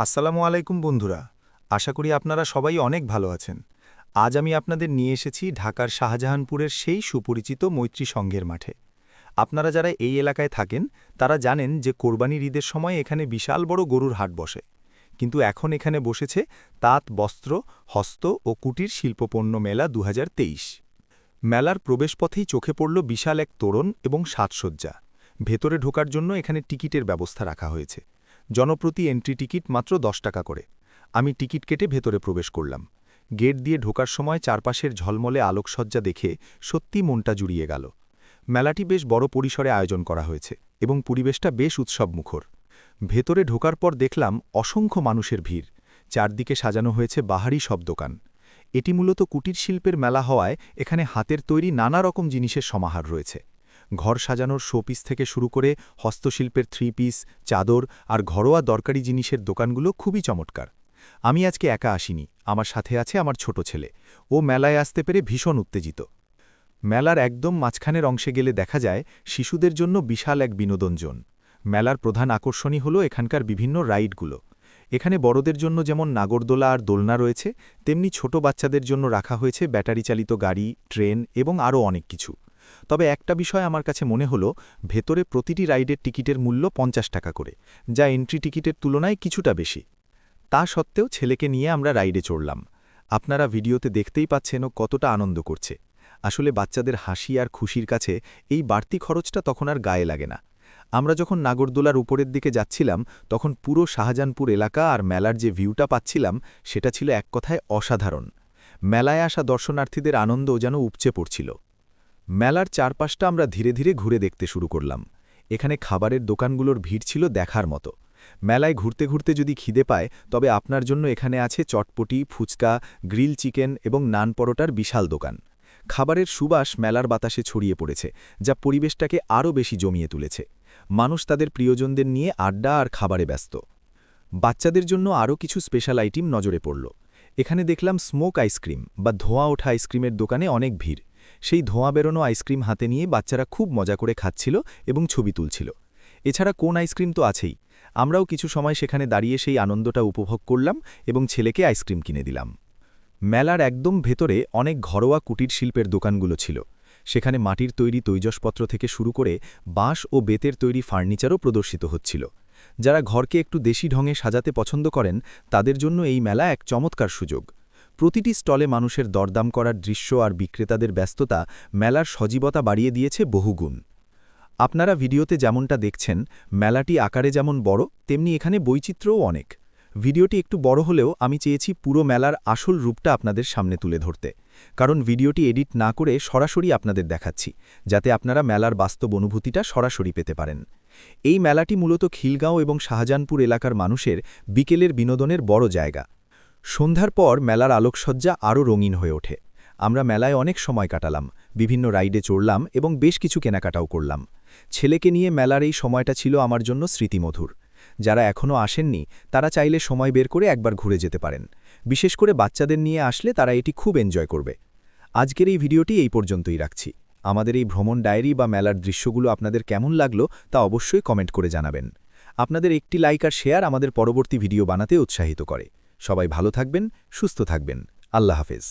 আসসালামু আলাইকুম বন্ধুরা। আশা করি আপনারা সবাই অনেক ভালো আছেন। আজ আমি আপনাদের নিয়ে এসেছি ঢাকার শাহজাহানপুরের সেই সুপরিচিত মৈত্রী সংঘের মাঠে। আপনারা যারা এই এলাকায় থাকেন তারা জানেন যে কোরবানির ঈদের সময় এখানে বিশাল বড় গরুর হাট বসে। কিন্তু এখন এখানে বসেছে তাঁত বস্ত্র, হস্ত ও কুটির শিল্পপণ্য মেলা ২০২৩। মেলার প্রবেশপথেই চোখে পড়ল বিশাল এক তোরণ এবং সাজসজ্জা। ভেতরে ঢোকার জন্য এখানে টিকিটের ব্যবস্থা রাখা হয়েছে। জনপ্রতি এন্ট্রি টিকিট মাত্র ১০ টাকা করে। আমি টিকিট কেটে ভেতরে প্রবেশ করলাম। গেট দিয়ে ঢোকার সময় চারপাশের ঝলমলে আলোকসজ্জা দেখে সত্যি মনটা জুড়িয়ে গেল। মেলাটি বেশ বড় পরিসরে আয়োজন করা হয়েছে এবং পরিবেশটা বেশ উৎসবমুখর। ভেতরে ঢোকার পর দেখলাম অসংখ্য মানুষের ভিড়। চারদিকে সাজানো হয়েছে বাহারি সব দোকান। এটি মূলত কুটির শিল্পের মেলা হওয়ায় এখানে হাতের তৈরি নানা রকম জিনিসের সমাহার রয়েছে। ঘর সাজানোর শোপিস থেকে শুরু করে হস্তশিল্পের থ্রি পিস, চাদর আর ঘরোয়া দরকারি জিনিসের দোকানগুলো খুবই চমৎকার। আমি আজকে একা আসিনি, আমার সাথে আছে আমার ছোট ছেলে। ও মেলায় আসতে পেরে ভীষণ উত্তেজিত। মেলার একদম মাঝখানের অংশে গেলে দেখা যায় শিশুদের জন্য বিশাল এক বিনোদন জোন। মেলার প্রধান আকর্ষণই হল এখানকার বিভিন্ন রাইডগুলো। এখানে বড়দের জন্য যেমন নাগরদোলা আর দোলনা রয়েছে, তেমনি ছোট বাচ্চাদের জন্য রাখা হয়েছে ব্যাটারি চালিত গাড়ি, ট্রেন এবং আরও অনেক কিছু। তবে একটা বিষয় আমার কাছে মনে হলো, ভেতরে প্রতিটি রাইডের টিকিটের মূল্য ৫০ টাকা করে, যা এন্ট্রি টিকিটের তুলনায় কিছুটা বেশি। তা সত্ত্বেও ছেলেকে নিয়ে আমরা রাইডে চড়লাম। আপনারা ভিডিওতে দেখতেই পাচ্ছেন ও কতটা আনন্দ করছে। আসলে বাচ্চাদের হাসি আর খুশির কাছে এই বাড়তি খরচটা তখন আর গায়ে লাগে না। আমরা যখন নাগরদোলার উপরের দিকে যাচ্ছিলাম তখন পুরো শাহজাহানপুর এলাকা আর মেলার যে ভিউটা পাচ্ছিলাম সেটা ছিল এক কথায় অসাধারণ। মেলায় আসা দর্শনার্থীদের আনন্দ যেন উপচে পড়ছিল। মেলার চারপাশটা আমরা ধীরে ধীরে ঘুরে দেখতে শুরু করলাম। এখানে খাবারের দোকানগুলোর ভিড় ছিল দেখার মতো। মেলায় ঘুরতে ঘুরতে যদি খিদে পায় তবে আপনার জন্য এখানে আছে চটপটি, ফুচকা, গ্রিল চিকেন এবং নান পরোটার বিশাল দোকান। খাবারের সুবাস মেলার বাতাসে ছড়িয়ে পড়েছে, যা পরিবেশটাকে আরও বেশি জমিয়ে তুলেছে। মানুষ তাদের প্রিয়জনদের নিয়ে আড্ডা আর খাবারে ব্যস্ত। বাচ্চাদের জন্য আরও কিছু স্পেশাল আইটেম নজরে পড়ল। এখানে দেখলাম স্মোক আইসক্রিম বা ধোঁয়া ওঠা আইসক্রিমের দোকানে অনেক ভিড়। সেই ধোঁয়া বেরোনো আইসক্রিম হাতে নিয়ে বাচ্চারা খুব মজা করে খাচ্ছিল এবং ছবি তুলছিল। এছাড়া কোন আইসক্রিম তো আছেই। আমরাও কিছু সময় সেখানে দাঁড়িয়ে সেই আনন্দটা উপভোগ করলাম এবং ছেলেকে আইসক্রিম কিনে দিলাম। মেলার একদম ভেতরে অনেক ঘরোয়া কুটির শিল্পের দোকানগুলো ছিল। সেখানে মাটির তৈরি তৈজসপত্র থেকে শুরু করে বাঁশ ও বেতের তৈরি ফার্নিচারও প্রদর্শিত হচ্ছিল। যারা ঘরকে একটু দেশি ঢঙে সাজাতে পছন্দ করেন তাদের জন্য এই মেলা এক চমৎকার সুযোগ। প্রতিটি স্টলে মানুষের দরদাম করার দৃশ্য আর বিক্রেতাদের ব্যস্ততা মেলার সজীবতা বাড়িয়ে দিয়েছে বহুগুণ। আপনারা ভিডিওতে যেমনটা দেখছেন, মেলাটি আকারে যেমন বড় তেমনি এখানে বৈচিত্র্যও অনেক। ভিডিওটি একটু বড় হলেও আমি চেয়েছি পুরো মেলার আসল রূপটা আপনাদের সামনে তুলে ধরতে, কারণ ভিডিওটি এডিট না করে সরাসরি আপনাদের দেখাচ্ছি, যাতে আপনারা মেলার বাস্তব অনুভূতিটা সরাসরি পেতে পারেন। এই মেলাটি মূলত খিলগাঁও এবং শাহজাহানপুর এলাকার মানুষের বিকেলের বিনোদনের বড় জায়গা। সন্ধ্যার পর মেলার আলোকসজ্জা আরও রঙিন হয়ে ওঠে। আমরা মেলায় অনেক সময় কাটালাম, বিভিন্ন রাইডে চড়লাম এবং বেশ কিছু কেনাকাটাও করলাম। ছেলেকে নিয়ে মেলার এই সময়টা ছিল আমার জন্য স্মৃতিমধুর। যারা এখনও আসেননি তারা চাইলে সময় বের করে একবার ঘুরে যেতে পারেন। বিশেষ করে বাচ্চাদের নিয়ে আসলে তারা এটি খুব এনজয় করবে। আজকের এই ভিডিওটি এই পর্যন্তই রাখছি। আমাদের এই ভ্রমণ ডায়েরি বা মেলার দৃশ্যগুলো আপনাদের কেমন লাগলো তা অবশ্যই কমেন্ট করে জানাবেন। আপনাদের একটি লাইক আর শেয়ার আমাদের পরবর্তী ভিডিও বানাতে উৎসাহিত করে। সবাই ভালো থাকবেন, সুস্থ থাকবেন। আল্লাহ হাফেজ।